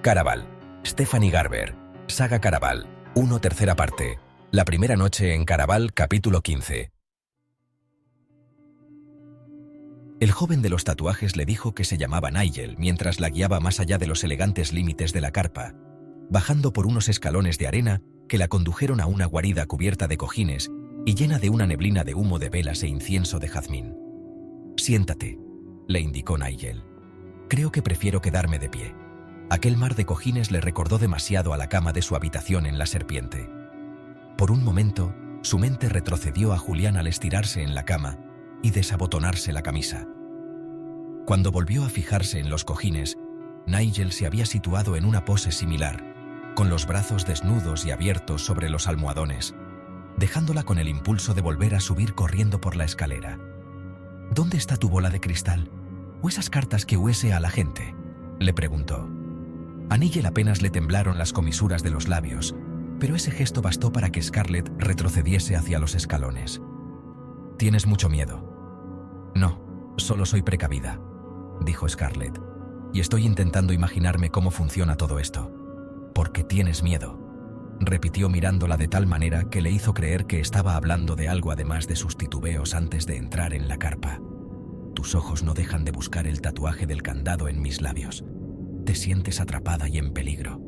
Caraval. Stephanie Garber. Saga Caraval. 1 tercera parte. La primera noche en Caraval, capítulo 15. El joven de los tatuajes le dijo que se llamaba Nigel mientras la guiaba más allá de los elegantes límites de la carpa, bajando por unos escalones de arena que la condujeron a una guarida cubierta de cojines y llena de una neblina de humo de velas e incienso de jazmín. «Siéntate», le indicó Nigel. «Creo que prefiero quedarme de pie». Aquel mar de cojines le recordó demasiado a la cama de su habitación en La Serpiente. Por un momento, su mente retrocedió a Julián al estirarse en la cama y desabotonarse la camisa. Cuando volvió a fijarse en los cojines, Nigel se había situado en una pose similar, con los brazos desnudos y abiertos sobre los almohadones, dejándola con el impulso de volver a subir corriendo por la escalera. «¿Dónde está tu bola de cristal? ¿O esas cartas que huese a la gente?», le preguntó. A Nigel apenas le temblaron las comisuras de los labios, pero ese gesto bastó para que Scarlett retrocediese hacia los escalones. «¿Tienes mucho miedo?» «No, solo soy precavida», dijo Scarlett, «y estoy intentando imaginarme cómo funciona todo esto». «¿Por qué tienes miedo?», repitió mirándola de tal manera que le hizo creer que estaba hablando de algo además de sus titubeos antes de entrar en la carpa. «Tus ojos no dejan de buscar el tatuaje del candado en mis labios. Te sientes atrapada y en peligro».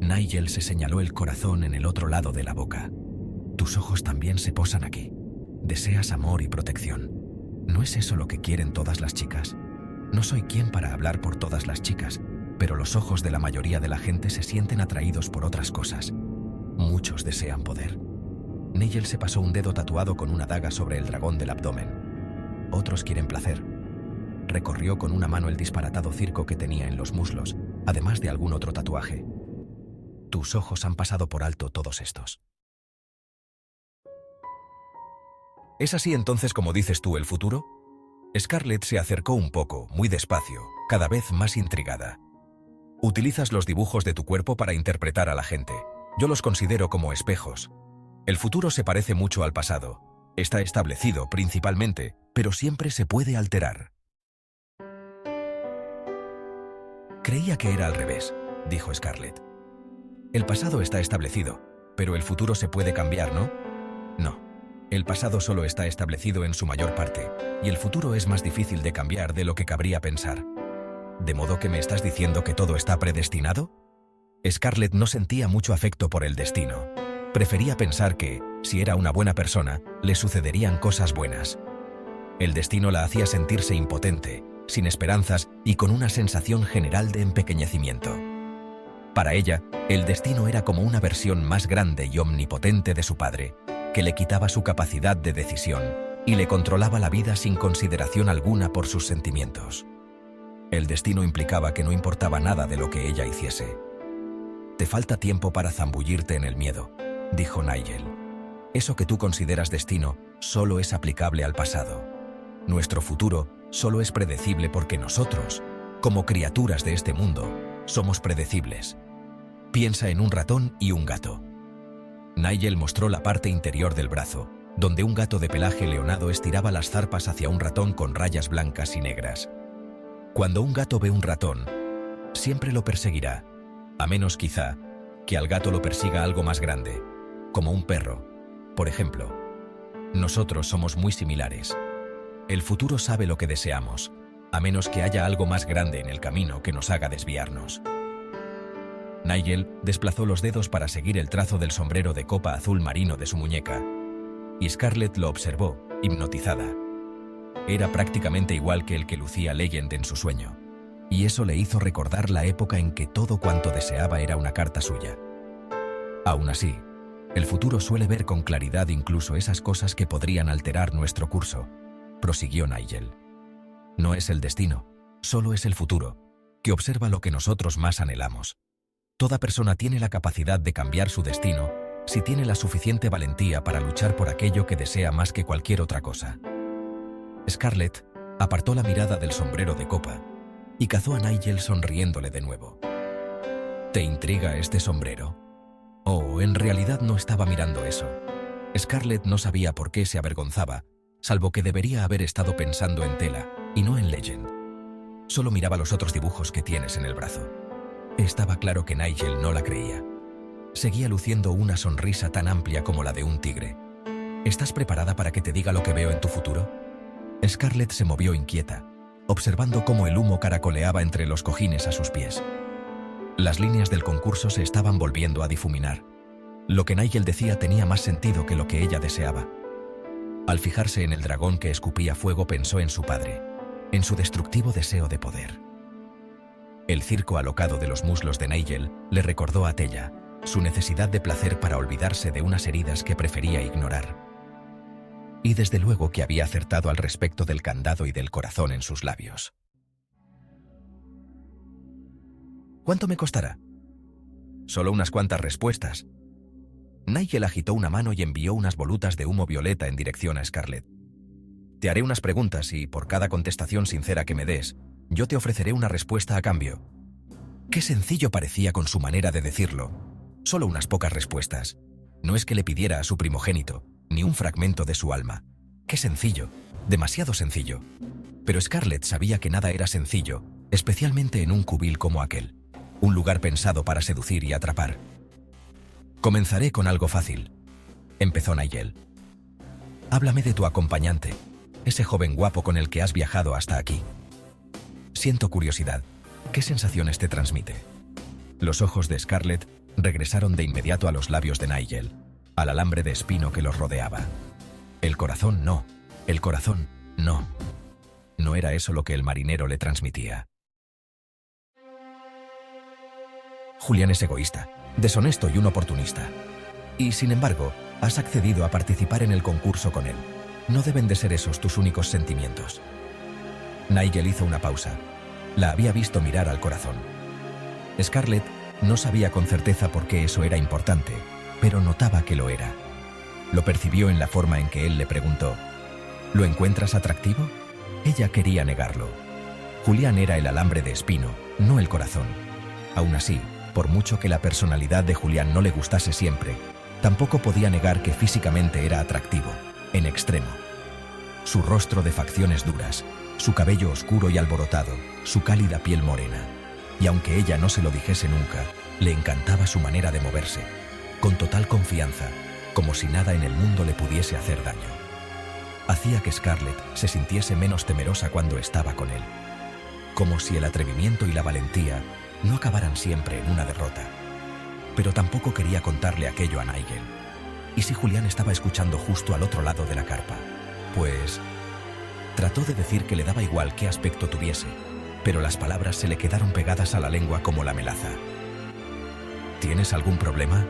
Nigel se señaló el corazón en el otro lado de la boca. «Tus ojos también se posan aquí. Deseas amor y protección. ¿No es eso lo que quieren todas las chicas? No soy quien para hablar por todas las chicas, pero los ojos de la mayoría de la gente se sienten atraídos por otras cosas. Muchos desean poder». Nigel se pasó un dedo tatuado con una daga sobre el dragón del abdomen. «Otros quieren placer». Recorrió con una mano el disparatado circo que tenía en los muslos, además de algún otro tatuaje. «Tus ojos han pasado por alto todos estos». «¿Es así entonces como dices tú el futuro?». Scarlett se acercó un poco, muy despacio, cada vez más intrigada. «Utilizas los dibujos de tu cuerpo para interpretar a la gente. Yo los considero como espejos. El futuro se parece mucho al pasado. Está establecido principalmente, pero siempre se puede alterar». «Creía que era al revés», dijo Scarlett. «El pasado está establecido, pero el futuro se puede cambiar, ¿no?». «No. El pasado solo está establecido en su mayor parte, y el futuro es más difícil de cambiar de lo que cabría pensar». «¿De modo que me estás diciendo que todo está predestinado?». Scarlett no sentía mucho afecto por el destino. Prefería pensar que, si era una buena persona, le sucederían cosas buenas. El destino la hacía sentirse impotente, sin esperanzas y con una sensación general de empequeñecimiento. Para ella, el destino era como una versión más grande y omnipotente de su padre, que le quitaba su capacidad de decisión y le controlaba la vida sin consideración alguna por sus sentimientos. El destino implicaba que no importaba nada de lo que ella hiciese. «Te falta tiempo para zambullirte en el miedo», dijo Nigel. «Eso que tú consideras destino solo es aplicable al pasado. Nuestro futuro solo es predecible porque nosotros, como criaturas de este mundo, somos predecibles. Piensa en un ratón y un gato». Nigel mostró la parte interior del brazo, donde un gato de pelaje leonado estiraba las zarpas hacia un ratón con rayas blancas y negras. Cuando un gato ve un ratón, siempre lo perseguirá, a menos quizá que al gato lo persiga algo más grande, como un perro, por ejemplo. Nosotros somos muy similares. El futuro sabe lo que deseamos, a menos que haya algo más grande en el camino que nos haga desviarnos». Nigel desplazó los dedos para seguir el trazo del sombrero de copa azul marino de su muñeca, y Scarlett lo observó, hipnotizada. Era prácticamente igual que el que lucía Legend en su sueño, y eso le hizo recordar la época en que todo cuanto deseaba era una carta suya. «Aún así, el futuro suele ver con claridad incluso esas cosas que podrían alterar nuestro curso», prosiguió Nigel. «No es el destino, solo es el futuro, que observa lo que nosotros más anhelamos. Toda persona tiene la capacidad de cambiar su destino si tiene la suficiente valentía para luchar por aquello que desea más que cualquier otra cosa». Scarlett apartó la mirada del sombrero de copa y cazó a Nigel sonriéndole de nuevo. «¿Te intriga este sombrero?». Oh, en realidad no estaba mirando eso. Scarlett no sabía por qué se avergonzaba, salvo que debería haber estado pensando en Tela y no en Legend. Solo miraba los otros dibujos que tienes en el brazo. Estaba claro que Nigel no la creía. Seguía luciendo una sonrisa tan amplia como la de un tigre. ¿Estás preparada para que te diga lo que veo en tu futuro? Scarlett se movió inquieta, observando cómo el humo caracoleaba entre los cojines a sus pies. Las líneas del concurso se estaban volviendo a difuminar. Lo que Nigel decía tenía más sentido que lo que ella deseaba. Al fijarse en el dragón que escupía fuego, pensó en su padre, en su destructivo deseo de poder. El circo alocado de los muslos de Nigel le recordó a Tella, su necesidad de placer para olvidarse de unas heridas que prefería ignorar. Y desde luego que había acertado al respecto del candado y del corazón en sus labios. ¿Cuánto me costará? Solo unas cuantas respuestas. Nigel agitó una mano y envió unas volutas de humo violeta en dirección a Scarlett. Te haré unas preguntas y, por cada contestación sincera que me des, yo te ofreceré una respuesta a cambio. Qué sencillo parecía con su manera de decirlo. Solo unas pocas respuestas. No es que le pidiera a su primogénito, ni un fragmento de su alma. Qué sencillo, demasiado sencillo. Pero Scarlett sabía que nada era sencillo, especialmente en un cubil como aquel, un lugar pensado para seducir y atrapar. Comenzaré con algo fácil, empezó Nigel. Háblame de tu acompañante, ese joven guapo con el que has viajado hasta aquí. Siento curiosidad. ¿Qué sensaciones te transmite? Los ojos de Scarlett regresaron de inmediato a los labios de Nigel, al alambre de espino que los rodeaba. El corazón no, el corazón no. No era eso lo que el marinero le transmitía. Julián es egoísta, deshonesto y un oportunista. Y, sin embargo, has accedido a participar en el concurso con él. No deben de ser esos tus únicos sentimientos. Nigel hizo una pausa. La había visto mirar al corazón. Scarlett no sabía con certeza por qué eso era importante, pero notaba que lo era. Lo percibió en la forma en que él le preguntó: ¿lo encuentras atractivo? Ella quería negarlo. Julián era el alambre de espino, no el corazón. Aún así, por mucho que la personalidad de Julián no le gustase siempre, tampoco podía negar que físicamente era atractivo, en extremo. Su rostro de facciones duras, su cabello oscuro y alborotado, su cálida piel morena. Y aunque ella no se lo dijese nunca, le encantaba su manera de moverse, con total confianza, como si nada en el mundo le pudiese hacer daño. Hacía que Scarlett se sintiese menos temerosa cuando estaba con él. Como si el atrevimiento y la valentía no acabaran siempre en una derrota. Pero tampoco quería contarle aquello a Nigel. ¿Y si Julián estaba escuchando justo al otro lado de la carpa? Pues trató de decir que le daba igual qué aspecto tuviese, pero las palabras se le quedaron pegadas a la lengua como la melaza. ¿Tienes algún problema?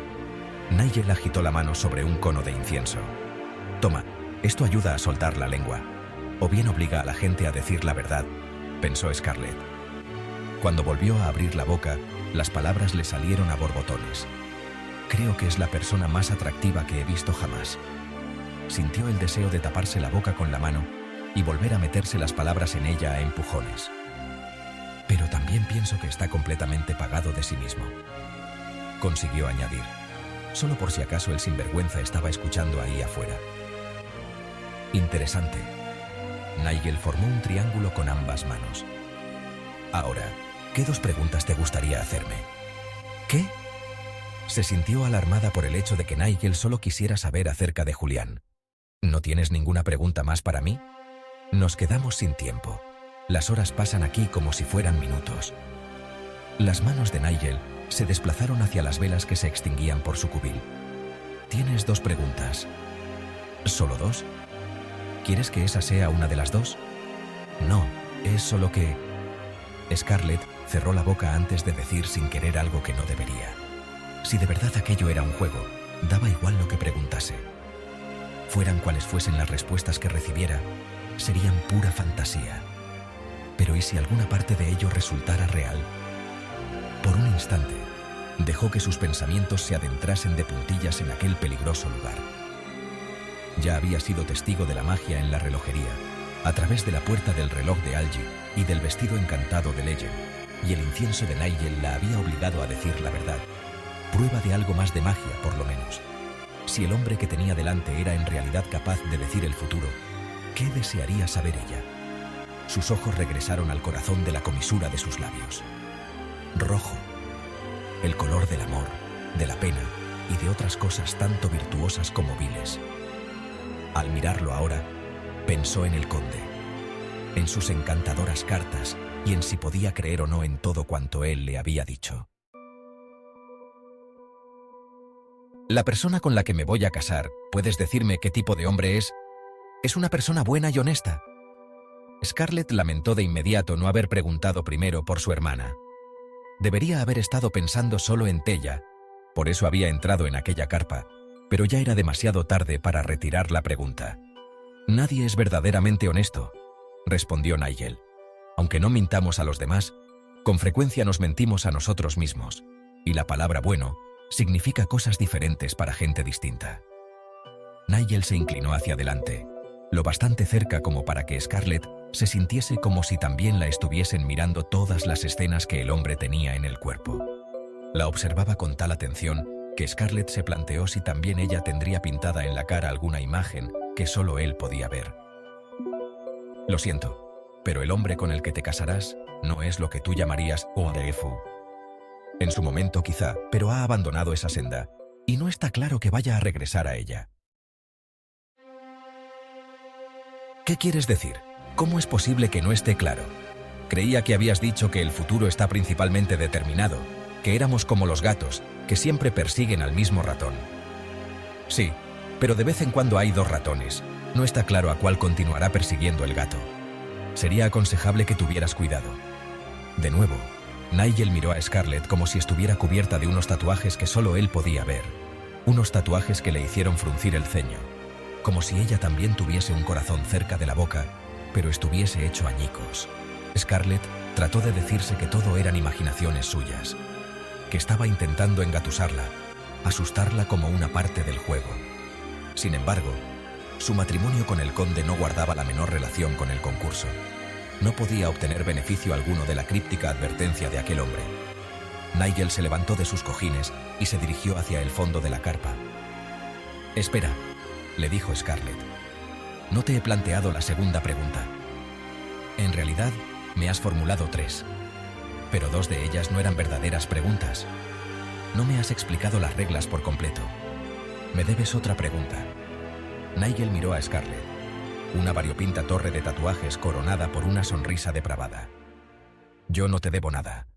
Nigel agitó la mano sobre un cono de incienso. Toma, esto ayuda a soltar la lengua. O bien obliga a la gente a decir la verdad, pensó Scarlett. Cuando volvió a abrir la boca, las palabras le salieron a borbotones. Creo que es la persona más atractiva que he visto jamás. Sintió el deseo de taparse la boca con la mano y volver a meterse las palabras en ella a empujones. Pero también pienso que está completamente pagado de sí mismo, consiguió añadir, solo por si acaso el sinvergüenza estaba escuchando ahí afuera. Interesante. Nigel formó un triángulo con ambas manos. Ahora, ¿qué dos preguntas te gustaría hacerme? ¿Qué? Se sintió alarmada por el hecho de que Nigel solo quisiera saber acerca de Julián. ¿No tienes ninguna pregunta más para mí? Nos quedamos sin tiempo. Las horas pasan aquí como si fueran minutos. Las manos de Nigel se desplazaron hacia las velas que se extinguían por su cubil. Tienes dos preguntas. ¿Solo dos? ¿Quieres que esa sea una de las dos? No, es solo que... Scarlett cerró la boca antes de decir sin querer algo que no debería. Si de verdad aquello era un juego, daba igual lo que preguntase. Fueran cuales fuesen las respuestas que recibiera, serían pura fantasía. Pero ¿y si alguna parte de ello resultara real? Por un instante, dejó que sus pensamientos se adentrasen de puntillas en aquel peligroso lugar. Ya había sido testigo de la magia en la relojería, a través de la puerta del reloj de Algie y del vestido encantado de Legend, y el incienso de Nigel la había obligado a decir la verdad. Prueba de algo más de magia, por lo menos. Si el hombre que tenía delante era en realidad capaz de decir el futuro, ¿qué desearía saber ella? Sus ojos regresaron al corazón de la comisura de sus labios. Rojo, el color del amor, de la pena y de otras cosas tanto virtuosas como viles. Al mirarlo ahora, pensó en el conde, en sus encantadoras cartas y en si podía creer o no en todo cuanto él le había dicho. La persona con la que me voy a casar, ¿puedes decirme qué tipo de hombre es? Es una persona buena y honesta. Scarlett lamentó de inmediato no haber preguntado primero por su hermana. Debería haber estado pensando solo en Tella, por eso había entrado en aquella carpa, pero ya era demasiado tarde para retirar la pregunta. Nadie es verdaderamente honesto, respondió Nigel. Aunque no mintamos a los demás, con frecuencia nos mentimos a nosotros mismos, y la palabra bueno significa cosas diferentes para gente distinta. Nigel se inclinó hacia adelante, lo bastante cerca como para que Scarlett se sintiese como si también la estuviesen mirando todas las escenas que el hombre tenía en el cuerpo. La observaba con tal atención que Scarlett se planteó si también ella tendría pintada en la cara alguna imagen que solo él podía ver. Lo siento, pero el hombre con el que te casarás no es lo que tú llamarías Oarefu. En su momento quizá, pero ha abandonado esa senda, y no está claro que vaya a regresar a ella. ¿Qué quieres decir? ¿Cómo es posible que no esté claro? Creía que habías dicho que el futuro está principalmente determinado, que éramos como los gatos, que siempre persiguen al mismo ratón. Sí, pero de vez en cuando hay dos ratones. No está claro a cuál continuará persiguiendo el gato. Sería aconsejable que tuvieras cuidado. De nuevo, Nigel miró a Scarlett como si estuviera cubierta de unos tatuajes que solo él podía ver. Unos tatuajes que le hicieron fruncir el ceño, como si ella también tuviese un corazón cerca de la boca, pero estuviese hecho añicos. Scarlett trató de decirse que todo eran imaginaciones suyas, que estaba intentando engatusarla, asustarla como una parte del juego. Sin embargo, su matrimonio con el conde no guardaba la menor relación con el concurso. No podía obtener beneficio alguno de la críptica advertencia de aquel hombre. Nigel se levantó de sus cojines y se dirigió hacia el fondo de la carpa. «Espera», le dijo Scarlett. «No te he planteado la segunda pregunta. En realidad, me has formulado 3, pero 2 de ellas no eran verdaderas preguntas. No me has explicado las reglas por completo. Me debes otra pregunta». Nigel miró a Scarlett, una variopinta torre de tatuajes coronada por una sonrisa depravada. «Yo no te debo nada.